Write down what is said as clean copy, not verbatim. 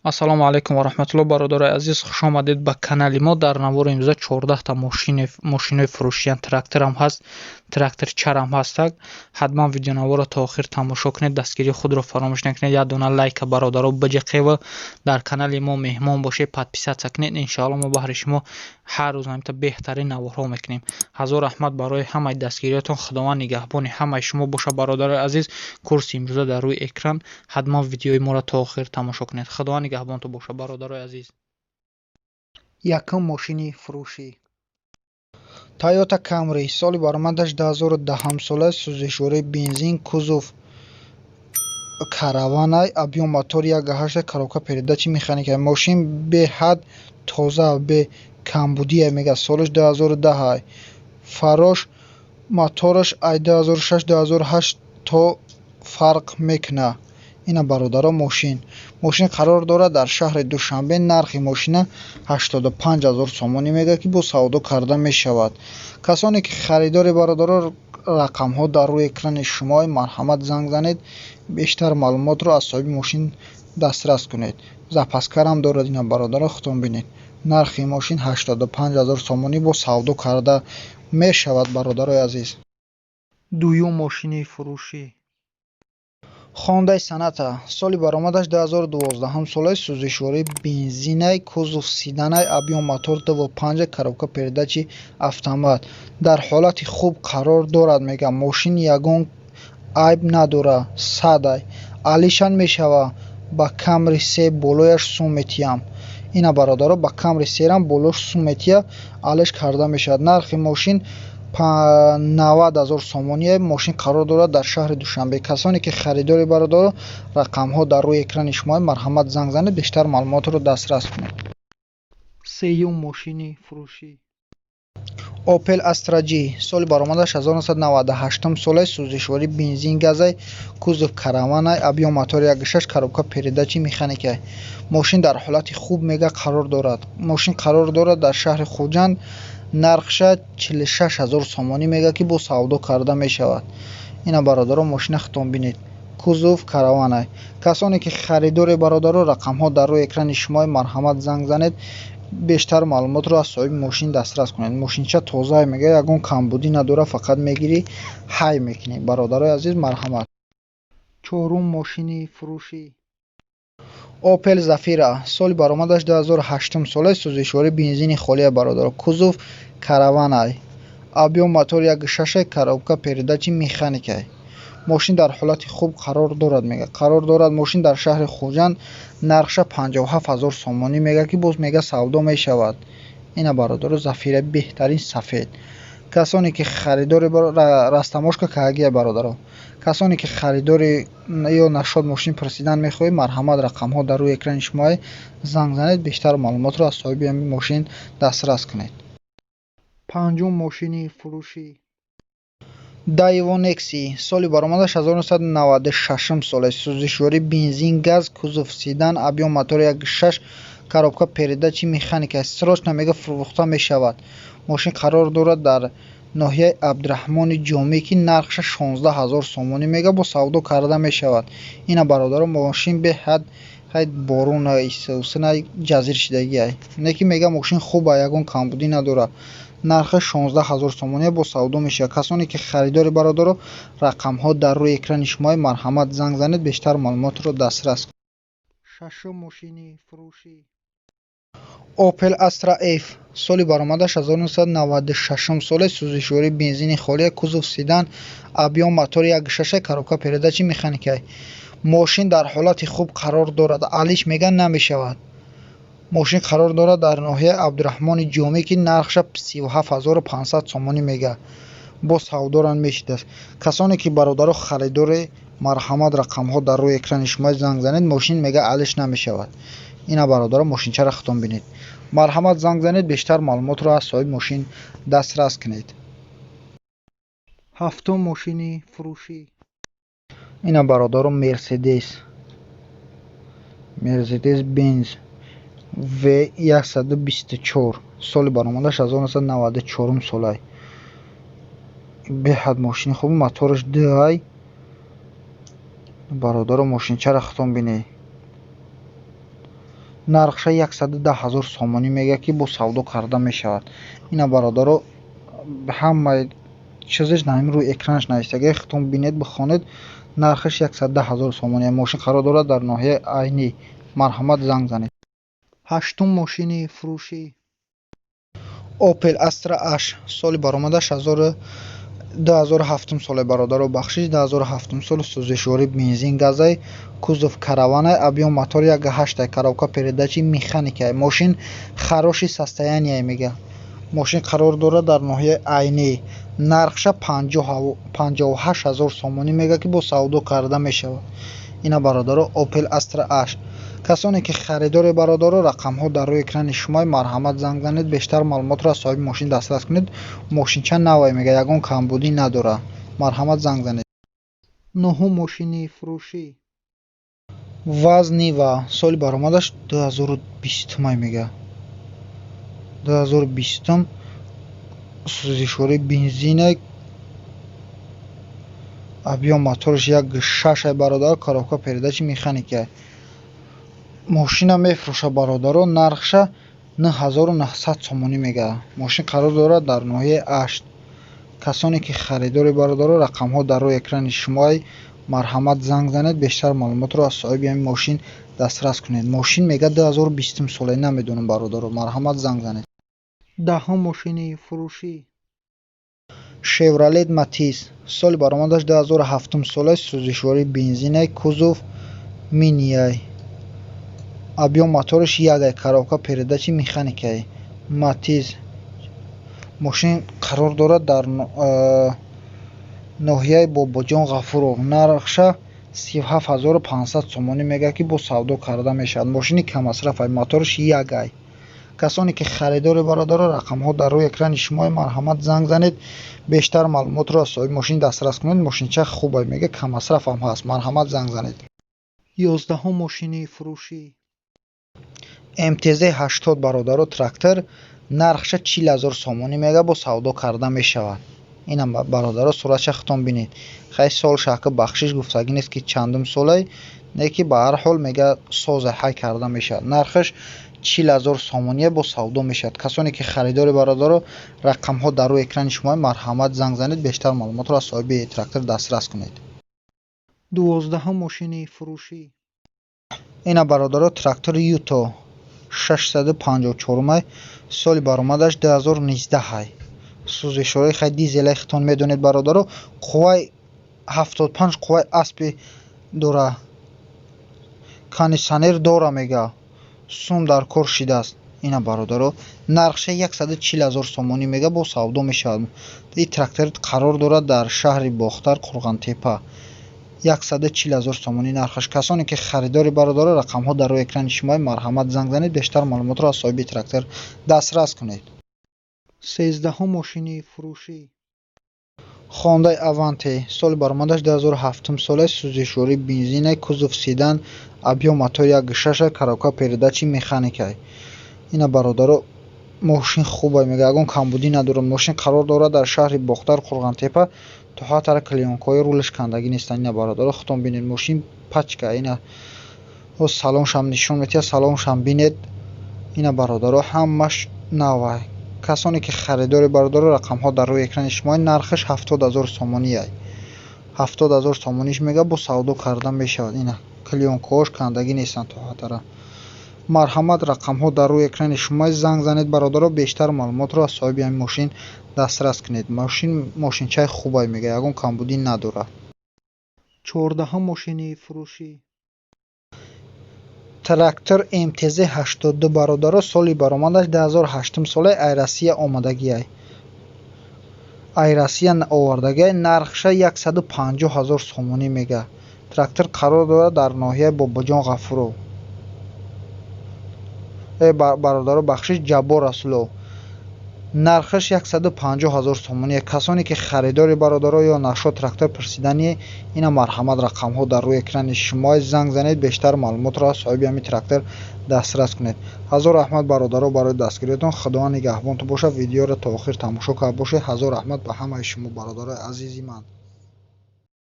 Ассалому алайкум ва раҳматуллоҳ. Бародарои азиз, хуш омадед ба канали мо. Дар навори имрӯза 14 та мошинои фурӯшиян, тракторам ҳаст, тракторчарам ҳастак. ҳатман видеонаворро то охир тамошо кунед, дастгирии худро фаромӯш накунед, як дона лайка бародаро биҷиқева, дар канали мо меҳмон бошед, подписатсия кунед. Иншоалло мо баҳри шумо ҳар рӯз ҳамита беҳтарин наворҳо мекунем. ҳазор раҳмат барои ҳамаи дастгириятон. Худованд нигаҳбони ҳамаи шумо боша. Бародарои азиз, курси имрӯза дар рӯи экран. ҳатман видеои моро то охир тамошо кунед. Худованд нигаҳбонтон боша бародарои азиз. Якум мошини фурӯшӣ. Toyota Camry соли баромадаш 2010 сола, сӯзишвории бензин, кузов караванай, объем мотор 1.8, коробка передачи механикай. Мошин беҳад тоза, бе камбудия мега. Солиш 2010. Фарош мотораш ай 2006-2008 то фарқ мекуна. Ина бародаро мошин қарор дорад дар шаҳри Душанбе. Нархи мошина 85000 сомонӣ мега ки бо савдо карда мешавад. Касоне ки харидори бародаро, рақамҳо дар рӯи экрани шумои марҳамат занг занед, бештар маълумотро аз соҳиби мошин дастрас кунед. запаскарам дорад. ина бародаро худтон бинед. нархи мошин 85000 сомонӣ бо савдо карда мешавад бародарои азиз. Дуюм мошини фурӯшӣ. Honda Sonata соли баромадаш 2012 солаи, сӯзишвории бензинай, кузов седанай, объем мотор 2.5, коробка передачи автомат. Дар ҳолати хуб қарор дорад мега. Мошин ягон айб надора, садай. алишан мешава ба Camry 3 болояш сумметиям. ина бародаро ба Camry 3 болош сумметия алиш карда мешавад. нархи мошин 90000 сомонӣ. мошин қарор дорад дар шаҳри Душанбе. касоне ки харидори бародаро, рақамҳо дар рӯи экрани шумои марҳамат занг занед, бештар маълумотро дастрас кунед. Сеюм мошини фурӯшӣ. Opel Astra G соли баромадаш 1998 солаи, сӯзишвории бензин газай, кузов караванай, объем мотор 1.6, коробка передачи механикай. мошин дар ҳолати хуб мега қарор дорад. мошин қарор дорад дар шаҳри Хуҷанд. нархша 46000 сомонӣ мега ки бо савдо карда мешавад. ина бародаро мошина худтон бинед. кузов караванай. касоне ки харидори бародаро, рақамҳо дар рӯи экрани шумои марҳамат занг занед, бештар маълумотро аз соҳиби мошин дастрас кунед. мошинча тоза мега, ягон камбудӣ надора, фақат мегирӣ ҳай мекунӣ. бародарои азиз, марҳамат. Чорум мошини фурӯшӣ. Opel Zafira соли баромадаш 2008 солаи, сӯзишвории бензини холия бародаро, кузов караванай, объем мотор 1.6, коробка передачи механикай. мошин дар ҳолати хуб қарор дорад мега. қарор дорад мошин дар шаҳри Хуҷанд. нархша 57000 сомонӣ мега ки боз мега савдо мешавад. ина бародаро Zafira беҳтарин сафед. касоне ки харидори растамошка каагия бародаро. касоне ки харидори ё нашод мошин пурсидан мехоҳед, марҳамат, рақамҳо дар рӯи экрани шумои занг занед, бештар маълумотро аз соҳиби ҳамин мошин дастрас кунед. Панҷум мошини фурӯшӣ. Daewoo Nexia соли баромадаш 1996 солаи, сӯзишвории бензин газ, кузов седан, объем мотор 1.6, коробка передачи механикай. срочно мега фурӯхта мешавад. мошин қарор дорад дар ноҳияи Абдураҳмони Ҷомеъ ки нархша 16000 сомонӣ мега бо савдо карда мешавад. ина бародаро мошин беҳад борунай, сусинай, ҷазир шидагиай. неки мега мошин хуба, ягон камбудӣ надора. нархи 16000 сомонӣ бо савдо мешавад. касоне ки харидори бародаро, рақамҳо дар рӯи экрани шумои марҳамат занг занед, бештар маълумотро дастрас кунед. Шашум мошини фурӯшӣ. Opel Astra F соли баромадаш 1996 сола, сӯзишвории бензини холия, кузов седан, объем мотор 1.6, коробка передачи механикай. мошин дар ҳолати хуб қарор дорад. алиш мега намешавад. мошин қарор дорад дар ноҳияи Абдураҳмони Ҷомеъ ки нархша 37500 сомонӣ мега бо савдоран мешидад. касоне ки бародаро, харидори, марҳамат, рақамҳо дар рӯи экрани шумои занг занед, мошин мега алиш намешавад. ина бародаро мошинчаро худтон бинед. марҳамат, занг занед, бештар маълумотро аз соҳиби мошин дастрас кунед. ҳафтум мошини фурӯшӣ. ина бародаро Mercedes Benz V124 соли баромадаш 1994 солай. беҳад мошини хуб, мотораш дай. бародаро мошинчаро худтон бинед. нархша 110,000 сомонӣ мега ки бо савдо карда мешавад. Ина бародаро ҳамаи чизаш на рӯи экранаш нависта. Агар хитон бинед бихонед, нархаш 110,000 сомонӣ. Мошин қарор дорад дар ноҳияи Айнӣ. Марҳамат, занг занед. ҳаштум мошини фурӯшӣ Opel Astra H. Соли баромадаш 2007 соли бародаро бахшиш 2007 соли сӯзишворӣ бензин газай, кузов караванай, объем мотор 1.8, коробка передачи механикай. Мошин хароши состояние мега. Мошин қарор дорад дар ноҳияи Айнӣ. нархша 58,000 сомонӣ мега ки бо савдо карда мешавад. Ина бародаро Opel Astra H. касоне ки харидори бародаро рақамҳо дар рӯи экрани шумои марҳамат занг занед. Бештар маълумотро аз соҳиби мошин дастрас кунед. Мошинча навай мега, ягон камбудӣ надора. Марҳамат, занг занед. нӯҳум мошини фурӯшӣ Vaz Niva. Соли баромадаш 2020 мега. 2020 сӯзишворӣ бензинай, объем мотораш 1.6 бародар, коробка передачи механикай. мошина мефурӯша бародаро, нархша 9900 сомонӣ мега. мошин қарор дорад дар ноҳияи Ашт. касоне ки харидори бародаро рақамҳо дар рӯи экрани шумои марҳамат занг занед. бештар маълумотро аз соҳиби ҳамин мошин дастрас кунед. мошин мега 2020 сола, намедонам бародаро. марҳамат, занг занед. даҳум мошини фурӯшӣ Chevrolet Matiz. соли баромадаш 2007 сола, сӯзишворӣ бензинай, кузов минияй, объем мотораш 1, коробка передачи механикай. Matiz мошин қарор дорад дар ноҳияи Бобоҷон Ғафуров. нархша 37500 сомонӣ мега ки бо савдо карда мешавад. мошини камасрафай, мотораш 1. касоне ки харидори бародаро рақамҳо дар рӯи экрани шумои марҳамат занг занед. бештар маълумотро аз соҳиби мошин дастрас кунед. мошинча хубай мега, камасрафам ҳаст. марҳамат, занг занед. 11 мошини фурӯшӣ МТЗ-80 бародаро трактор. нархша 40,000 сомонӣ мега, бо савдо карда мешавад. ина бародаро суратша хитон бинед. хай сол шаҳка бахшиш гуфтагӣ нест ки чандум солай, не ки ба ҳар ҳол мега соза ҳай карда мешавад. нархаш 40,000 сомонӣ бо савдо мешавад. касоне ки харидори бародаро рақамҳо дар рӯи экрани шумои марҳамат занг занед. бештар маълумотро аз соҳиби трактор дастрас кунед. 12 мошини фурӯшӣ ина бародаро трактор Юто 654 соли баромадаш 2019 сӯзишворӣ хай дизелай хитон медонед бародаро. қувваи 75 қувваи аспи дора, кондитсионер дора мега, сум дар кор шидааст. ина бародаро нархша 140,000 сомонӣ мега, бо савдо мешавад. ин трактор қарор дорад дар шаҳри Бохтар, Қурғантепа. 140,000 сомонӣ нархаш. касоне ки харидори бародаро рақамҳо дар рӯи экрани шумои марҳамат занг занед. бештар маълумотро аз соҳиби трактор дастрас кунед. 13 мошини фурӯшӣ Honda Avanti. соли баромадаш 2007 сола, сӯзишворӣ бензинай, кузов седан, объем мотор 1.6, коробка передачи механикай. ина бародаро мошин хубай мега, ягон камбудӣ надорад. мошин қарор дорад дар шаҳри Бохтар, Қурғантепа. то ҳатара клионкои рулаш кандагӣ нестанд. ина бародаро хитон бинед. мошин пачка. ина салоншам нишон метиҳад. салоншам бинед. ина бародаро ҳамаш навай. касоне ки харидори бародаро рақамҳо дар рӯи экрани шумои нархаш 70,000 сомонӣ ай. 70,000 сомониш мега, бо савдо карда мешавад. ина клионкош кандагӣ нестанд то ҳатара. марҳамат, рақамҳо дар рӯи экрани шумои занг занед бародаро. бештар маълумотро аз соҳиби ҳамин мошин дастрас кунед. мошинчаи хубай мега, ягон камбудӣ надорад. 14 мошини фурӯшӣ трактор МТЗ-82 бародаро. соли баромадаш 2008 сола, айрасия омадагиай. айрасия овардагиай. нархша 150,000 сомонӣ мега. трактор қарор дорад дар ноҳияи Бобоҷон Ғафуров. бародаро бахшиш Ҷаббор Расулов. нархаш 150,000 сомонӣ. касоне ки харидори бародаро ё нашо трактор пурсидани. ина марҳамат, рақамҳо дар рӯи экрани шумои занг занед. бештар маълумотро аз соҳиби ҳамин трактор дастрас кунед. ҳазор раҳмат бародаро барои дастгириятон. худованд нигаҳбонтон бошад. видеоро то охир тамошо карда бошед. ҳазор раҳмат ба ҳамаи шумо бародарои азизи ман.